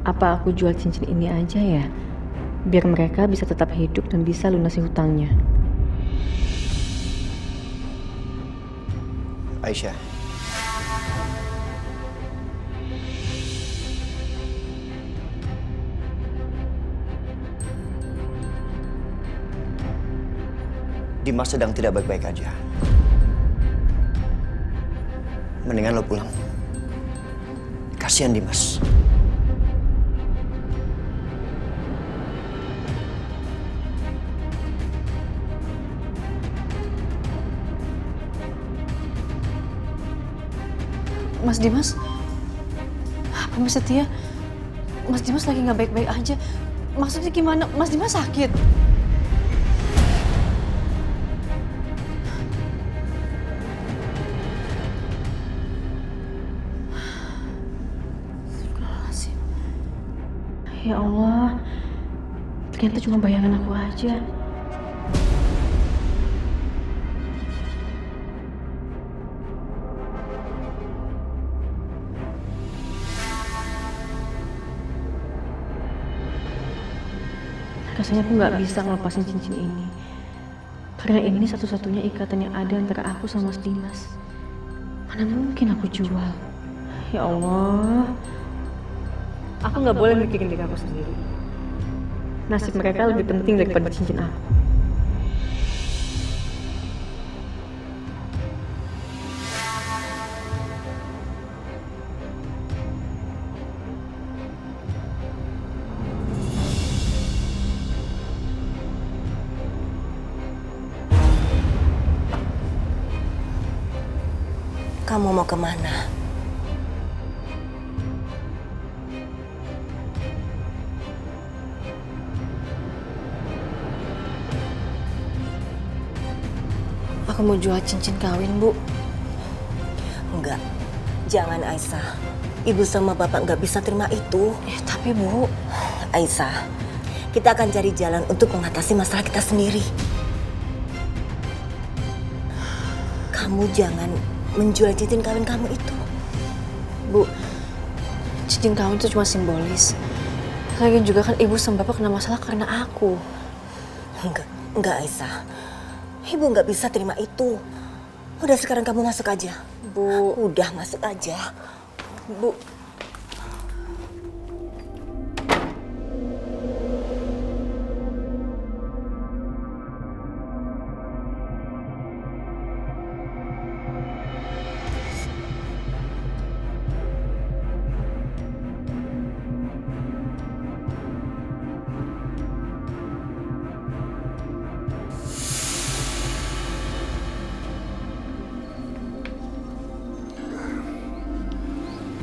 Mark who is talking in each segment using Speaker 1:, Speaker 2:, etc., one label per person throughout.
Speaker 1: Apa aku jual cincin ini aja ya? Biar mereka bisa tetap hidup dan bisa lunasi hutangnya.
Speaker 2: Aisyah. Dimas sedang tidak baik-baik aja. Mendingan lo pulang. Kasihan Dimas.
Speaker 1: Mas Dimas? Apa Mas Setia? Mas Dimas lagi nggak baik-baik aja. Maksudnya gimana? Mas Dimas sakit? Astagfirullahaladzim. Ya Allah, ternyata cuma bayangan aku aja. Rasanya aku nggak bisa ngelepasin cincin ini. Karena ini satu-satunya ikatan yang ada antara aku sama Mas Dimas. Mana mungkin aku jual? Ya Allah. Aku nggak boleh mikirin diri aku sendiri. Nasib mereka lebih penting daripada cincin aku.
Speaker 3: Kamu mau kemana?
Speaker 1: Aku mau jual cincin kawin, Bu.
Speaker 3: Enggak, jangan Aisyah. Ibu sama bapak nggak bisa terima itu.
Speaker 1: Tapi Bu,
Speaker 3: Aisyah, kita akan cari jalan untuk mengatasi masalah kita sendiri. Kamu jangan menjual cincin kawin kamu itu.
Speaker 1: Bu, cincin kawin itu cuma simbolis. Lagian juga kan Ibu sama Bapak kena masalah karena aku.
Speaker 3: Enggak Aisyah. Ibu nggak bisa terima itu. Udah sekarang kamu masuk aja.
Speaker 1: Bu,
Speaker 3: udah masuk aja.
Speaker 1: Bu.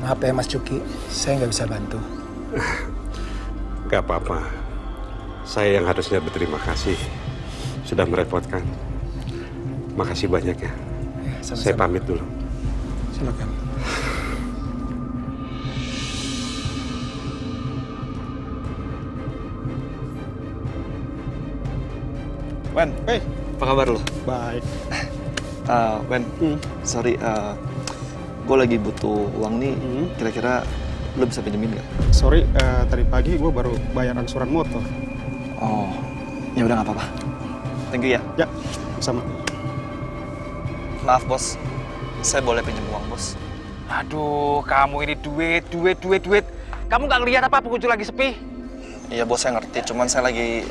Speaker 4: Maaf ya Mas Cuki, saya nggak bisa bantu.
Speaker 5: Gak apa-apa. Saya yang harusnya berterima kasih. Sudah merepotkan. Makasih banyak ya.
Speaker 4: Sama-sama.
Speaker 5: Saya pamit dulu.
Speaker 4: Silakan.
Speaker 6: Wen, apa kabar lo?
Speaker 4: Baik.
Speaker 6: Wen, sorry, gue lagi butuh uang nih. Kira-kira lo bisa pinjemin nggak?
Speaker 4: Sorry, tadi pagi gue baru bayar angsuran motor.
Speaker 6: Oh, ya udah nggak apa-apa. Thank you ya.
Speaker 4: Ya, sama.
Speaker 6: Maaf bos, saya boleh pinjem uang bos?
Speaker 7: Aduh, kamu ini duit. Kamu nggak ngeliat apa pengunjung lagi sepi?
Speaker 6: Iya bos, saya ngerti. Cuman saya lagi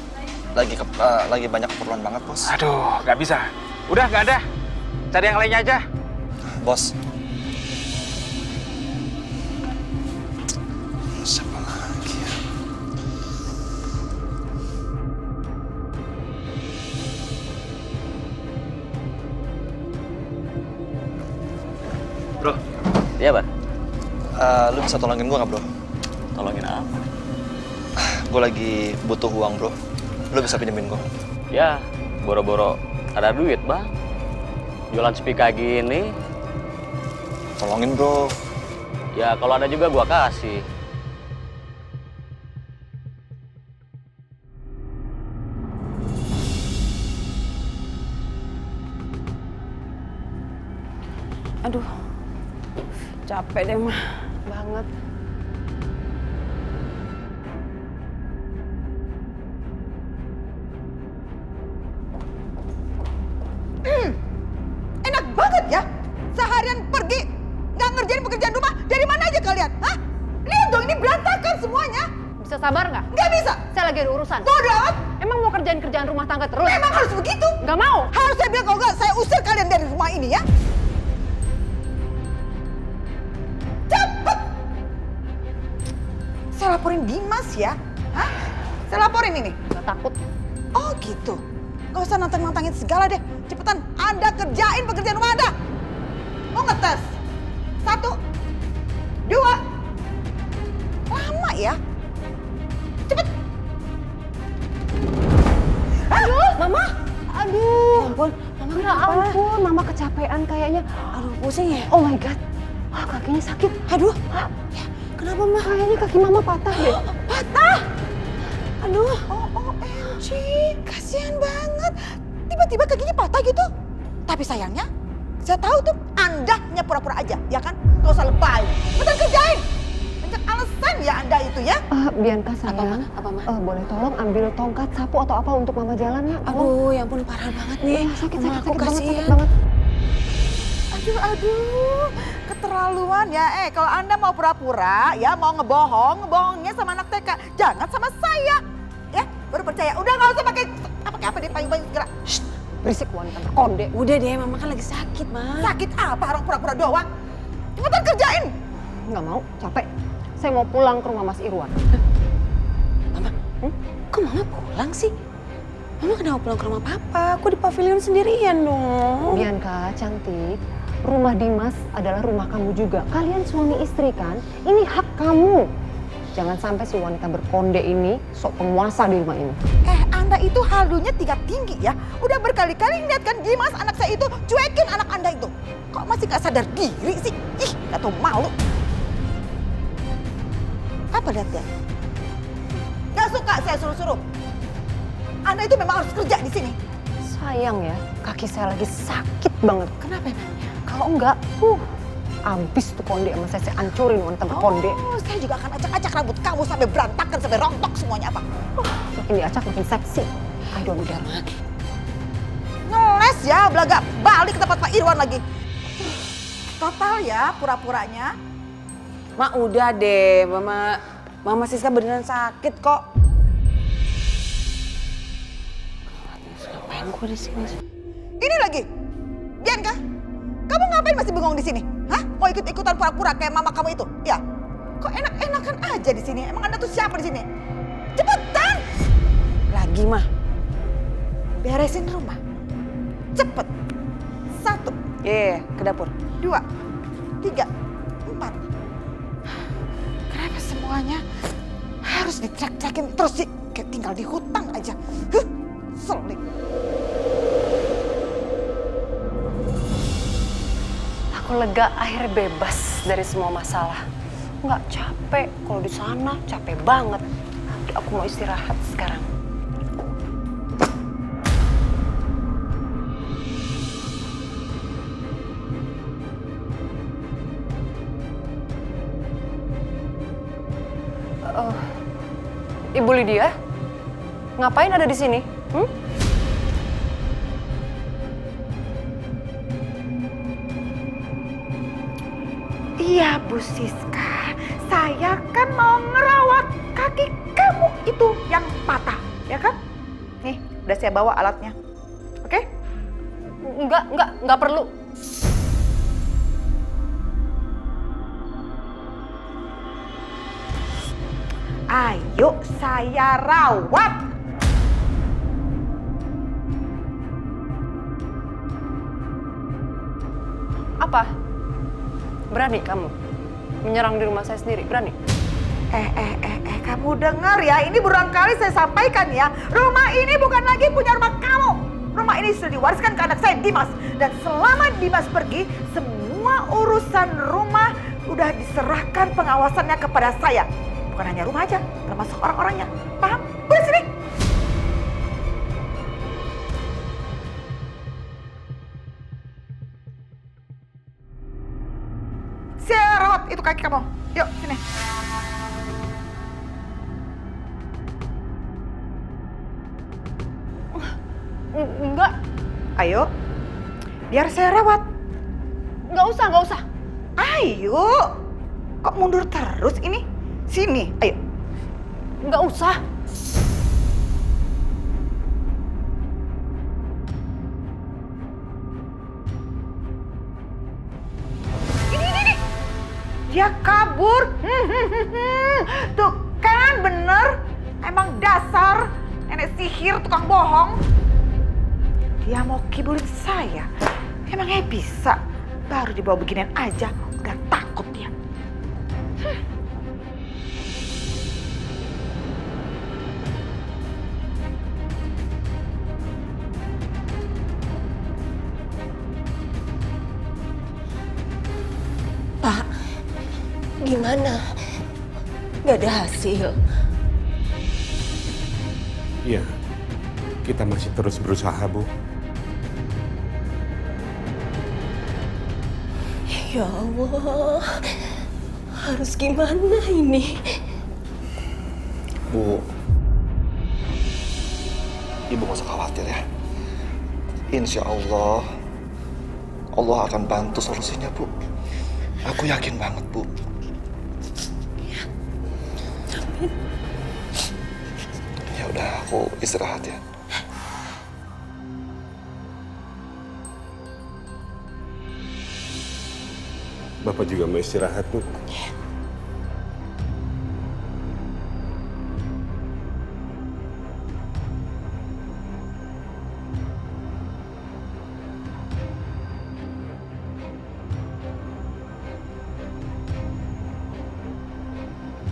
Speaker 6: banyak keperluan banget bos.
Speaker 7: Aduh, nggak bisa. Udah nggak ada. Cari yang lainnya aja.
Speaker 6: Bos. Siapa lagi ya? Bro.
Speaker 8: Iya, Bang.
Speaker 6: Lu bisa tolongin gue nggak bro?
Speaker 8: Tolongin apa?
Speaker 6: Gue lagi butuh uang bro. Lu bisa pinjemin gue?
Speaker 8: Ya, boro-boro ada duit, Bang. Jualan sepi kayak gini.
Speaker 6: Tolongin bro.
Speaker 8: Ya, kalau ada juga gua kasih.
Speaker 1: Aduh, capek deh mah banget.
Speaker 9: kalian? Hah? Lihat dong, ini berantakan semuanya.
Speaker 10: Bisa sabar nggak?
Speaker 9: Nggak bisa.
Speaker 10: Saya lagi ada urusan.
Speaker 9: Bodoh amat.
Speaker 10: Emang mau kerjain kerjaan rumah tangga terus?
Speaker 9: Memang harus begitu.
Speaker 10: Nggak mau.
Speaker 9: Harus saya bilang, kalau nggak saya usir kalian dari rumah ini ya. Cepet. Saya laporin Dimas ya. Hah? Saya laporin ini.
Speaker 10: Nggak takut.
Speaker 9: Oh gitu. Gak usah nantang-nantangin segala deh. Cepetan, Anda kerjain pekerjaan rumah Anda. Mau ngetes? 1, 2. Lama ya. Cepet.
Speaker 10: Aduh, Mama. Aduh.
Speaker 3: Ampun, Mama
Speaker 10: Ya ampun, Mama kecapean kayaknya.
Speaker 3: Aduh, pusing ya?
Speaker 10: Oh my God. Wah, kakinya sakit.
Speaker 3: Aduh,
Speaker 10: Hah?
Speaker 3: kenapa Ma?
Speaker 10: Kayaknya kaki Mama patah deh.
Speaker 9: Patah.
Speaker 3: Aduh,
Speaker 9: OMG, kasihan banget. Tiba-tiba kakinya patah gitu. Tapi sayangnya, saya tahu tuh Anda hanya pura-pura aja, ya kan? Gak usah lebay. Cepetan kerjain. Banyak alasan ya Anda itu ya.
Speaker 10: Bianca sayang.
Speaker 3: Apa, Ma?
Speaker 10: Boleh tolong ambil tongkat, sapu atau apa untuk Mama jalan ya?
Speaker 3: Aduh, ya ampun parah banget nih.
Speaker 10: Sakit
Speaker 3: Mama, aku
Speaker 10: banget, sakit
Speaker 3: kasihan.
Speaker 10: banget.
Speaker 9: Aduh, keterlaluan ya. Kalau Anda mau pura-pura ya, mau ngebohongnya sama anak TK. Jangan sama saya. Ya, baru percaya. Udah gak usah pakai apa deh, payung-payung segala. Shh,
Speaker 10: Berisik wanita konde.
Speaker 3: Udah deh, Mama kan lagi sakit, Ma.
Speaker 9: sakit apa orang pura-pura doang. Cepetan kerjain.
Speaker 10: Nggak mau, capek. Saya mau pulang ke rumah Mas Irwan.
Speaker 3: Mama, kok Mama pulang sih? Mama kenapa pulang ke rumah Papa? Aku di pavilion sendirian dong.
Speaker 10: Bianca, cantik. Rumah Dimas adalah rumah kamu juga. Kalian suami istri kan? Ini hak kamu. Jangan sampai si wanita berkonde ini sok penguasa di rumah ini.
Speaker 9: Anda itu halunya tingkat tinggi ya. Udah berkali-kali lihat kan Dimas anak saya itu cuekin anak Anda itu. Kok masih gak sadar diri sih? Ih, gak tau malu. Apa lihat-lihat? Gak suka saya suruh-suruh. Anda itu memang harus kerja di sini.
Speaker 10: Sayang ya, kaki saya lagi sakit banget.
Speaker 9: Kenapa emangnya?
Speaker 10: Kalau enggak, abis tuh konde sama saya hancurin wanita berkonde.
Speaker 9: Oh, saya juga akan acak-acak rambut kamu sampai berantakan, sampai rontok semuanya apa.
Speaker 10: Makin diacak makin seksi. I don't care.
Speaker 9: Ngeles ya, belaga. Balik ke tempat Pak Irwan lagi. Total ya pura-puranya.
Speaker 3: Ma udah deh, Mama Siska beneran sakit kok. Ngapain gue di sini?
Speaker 9: Ini lagi, Bianca, kamu ngapain masih bengong di sini? Hah? Mau ikut-ikutan pura-pura kayak mama kamu itu? Ya. Kok enak-enakan aja di sini? Emang Anda tuh siapa di sini? Cepetan!
Speaker 3: Lagi, Ma.
Speaker 9: Beresin rumah. Cepet. 1,
Speaker 3: Iya, ke dapur.
Speaker 9: 2, 3, 4. Kenapa semuanya harus ditrek-trekin terus sih? Kayak tinggal di hutan aja. Seling.
Speaker 10: Aku lega akhirnya bebas dari semua masalah. Nggak capek, kalau di sana capek banget. Udah, aku mau istirahat sekarang. Ibu Lydia, ngapain ada di sini?
Speaker 9: Iya, Bu Siska. Saya kan mau ngerawat kaki kamu itu yang patah, ya kan? Nih, udah saya bawa alatnya. Oke?
Speaker 10: Enggak perlu.
Speaker 9: Ayo saya rawat.
Speaker 10: Apa? Berani kamu menyerang di rumah saya sendiri? Berani?
Speaker 9: Kamu dengar ya, ini berulang kali saya sampaikan ya. Rumah ini bukan lagi punya rumah kamu. Rumah ini sudah diwariskan ke anak saya, Dimas. Dan selama Dimas pergi, semua urusan rumah udah diserahkan pengawasannya kepada saya. Bukan hanya rumah aja, termasuk orang-orangnya. Paham? Udah sini. Saya rawat itu kaki kamu. Yuk, sini.
Speaker 10: Enggak.
Speaker 9: Ayo, biar saya rawat.
Speaker 10: Nggak usah.
Speaker 9: Ayo. Kok mundur terus ini? Sini, ayo.
Speaker 10: Nggak usah.
Speaker 9: Ini. Dia kabur. Tuh kan bener. Emang dasar nenek sihir tukang bohong. Dia mau kibulin saya. Emangnya bisa? Baru dibawa beginian aja udah takut dia.
Speaker 3: Pak, gimana? Gak ada hasil.
Speaker 5: Iya, kita masih terus berusaha, Bu.
Speaker 3: Ya Allah, harus gimana ini?
Speaker 6: Bu, Ibu gak usah khawatir ya. Insya Allah, Allah akan bantu solusinya, Bu. Aku yakin banget, Bu. Ya udah, aku istirahat ya.
Speaker 5: Bapak juga mau istirahat, Bu.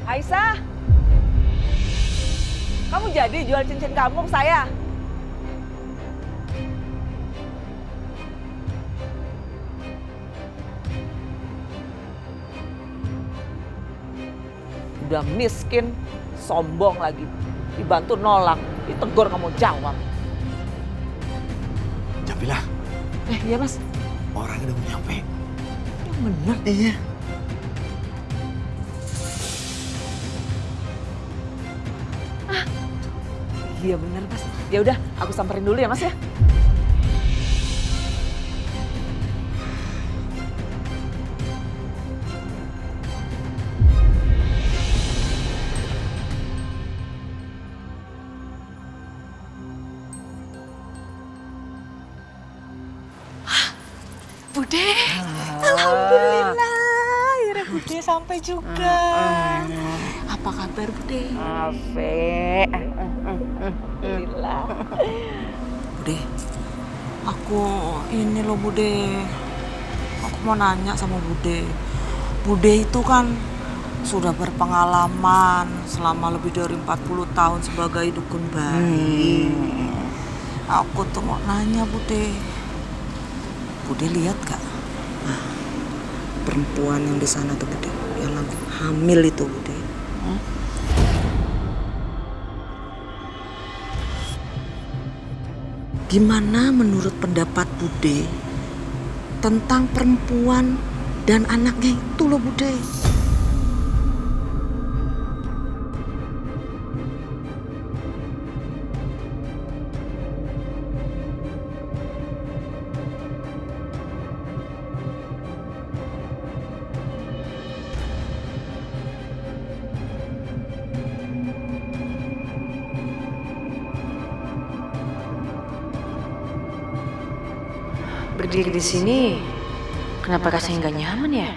Speaker 9: Aisyah, kamu jadi jual cincin kamu ke saya? Udah miskin, sombong lagi. Dibantu nolak, ditegur nggak mau jawab.
Speaker 2: Jamila,
Speaker 9: Iya mas,
Speaker 2: orangnya udah mau nyampe.
Speaker 9: yang bener.
Speaker 2: Iya.
Speaker 9: Iya bener mas. Ya udah, aku samperin dulu ya mas ya.
Speaker 3: Bude, alhamdulillah, akhirnya Bude sampai juga. Apa kabar Bude?
Speaker 9: Afe. Alhamdulillah.
Speaker 3: Bude, aku ini loh Bude, aku mau nanya sama Bude. Bude itu kan sudah berpengalaman selama lebih dari 40 tahun sebagai dukun bayi. Aku tuh mau nanya Bude, Bude lihat gak? Nah, perempuan yang di sana tuh Bude, yang lagi hamil itu Bude. Gimana menurut pendapat Bude tentang perempuan dan anaknya itu loh Bude?
Speaker 1: Berdiri di sini, kenapa rasanya nggak nyaman ya?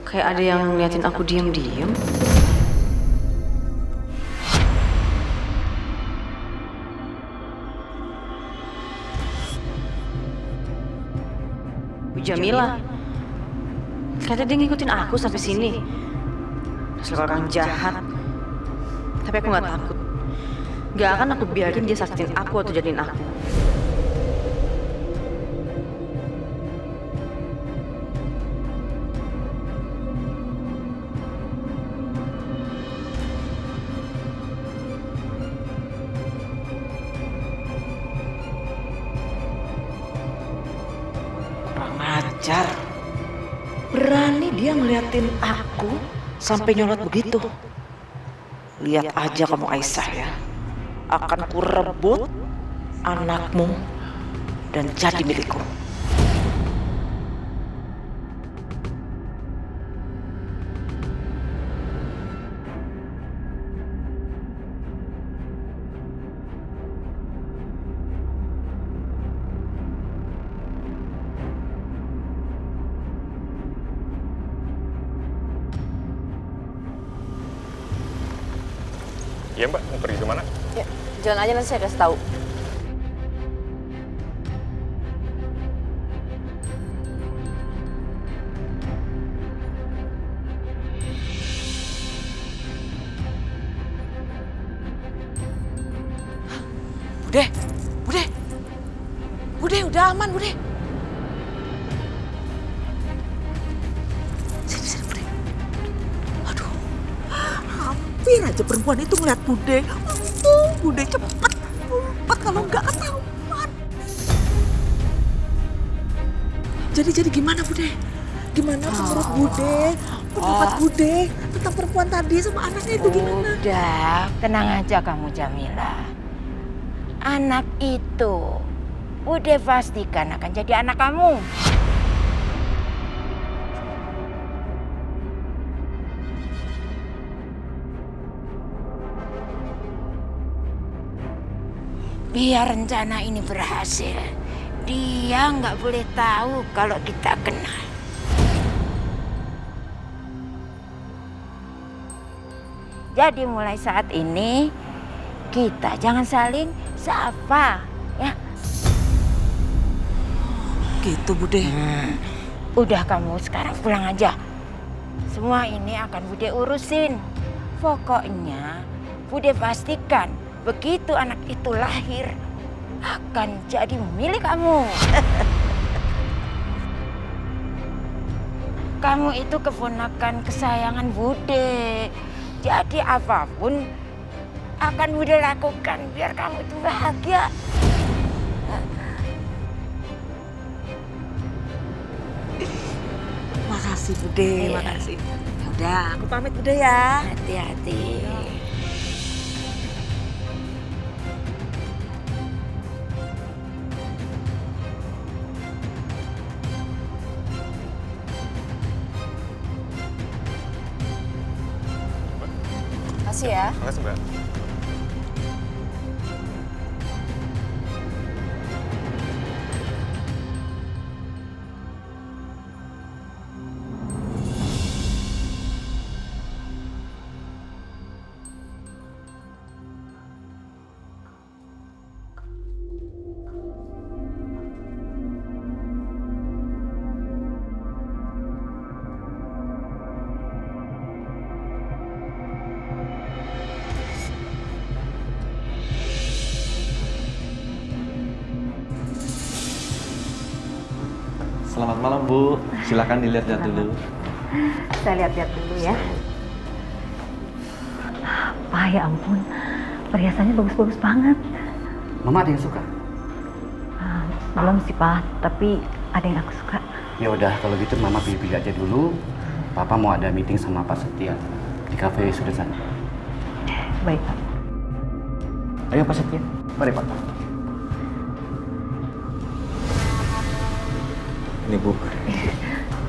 Speaker 1: Kayak ada yang ngeliatin aku diam-diam. Bu Jamila, ternyata dia ngikutin aku sampai sini. Dasar orang jahat. Tapi aku nggak takut. Nggak akan aku biarin dia sakitin aku atau jadiin aku.
Speaker 3: Ajar. Berani dia ngeliatin aku sampai nyolot begitu. Lihat aja kamu Aisyah ya. Akan kurebut anakmu dan jadi milikku.
Speaker 11: Iya Mbak, mau pergi kemana?
Speaker 12: Ya, jalan aja nanti saya kasih tahu.
Speaker 3: Bude, Bude, Bude udah aman Bude. Sini Bude. Aduh, hampir aja perempuan itu ngeliat Bude. Untung Bude cepet ngumpet kalau nggak ketahuan. Jadi gimana Bude? Gimana menurut Bude? Pendapat Bude tentang perempuan tadi sama anaknya itu gimana?
Speaker 13: Udah, tenang aja kamu Jamila. Anak itu udah pastikan akan jadi anak kamu. Biar rencana ini berhasil, dia nggak boleh tahu kalau kita kenal. Jadi mulai saat ini kita jangan saling sapa, ya.
Speaker 3: Gitu Bude.
Speaker 13: Udah kamu sekarang pulang aja. Semua ini akan Bude urusin. Pokoknya Bude pastikan begitu anak itu lahir akan jadi milik kamu. Kamu itu keponakan kesayangan Bude. Jadi apapun akan Bude lakukan biar kamu itu bahagia.
Speaker 3: Makasih Bude, makasih. Udah, aku pamit Bude ya.
Speaker 13: Hati-hati.
Speaker 12: Makasih ya.
Speaker 11: Makasih Mbak.
Speaker 14: Selamat malam Bu, silakan dilihat-lihat dulu.
Speaker 15: Saya lihat-lihat dulu ya. Pak, ya ampun, perhiasannya bagus-bagus banget.
Speaker 14: Mama ada yang suka?
Speaker 15: Belum sih Pak, tapi ada yang aku suka.
Speaker 14: Ya udah, kalau gitu Mama pilih-pilih aja dulu. Papa mau ada meeting sama Pak Setia di kafe sudah sana.
Speaker 15: Baik Pak.
Speaker 14: Ayo Pak Setia, mari Pak.
Speaker 11: Ini Bu.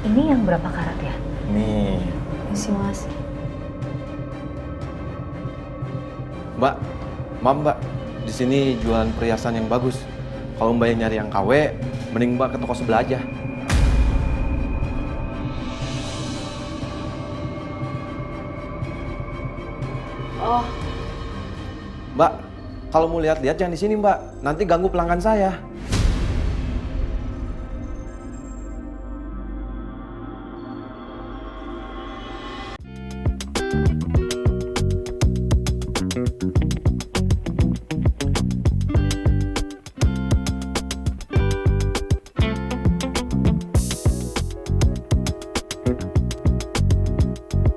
Speaker 15: Ini yang berapa karat ya?
Speaker 11: Nih.
Speaker 12: Isi Mas.
Speaker 16: Mbak, maaf Mbak, di sini jualan perhiasan yang bagus. Kalau Mbak yang nyari yang KW, mending Mbak ke toko sebelah aja.
Speaker 12: Oh.
Speaker 16: Mbak, kalau mau lihat-lihat yang di sini Mbak, nanti ganggu pelanggan saya.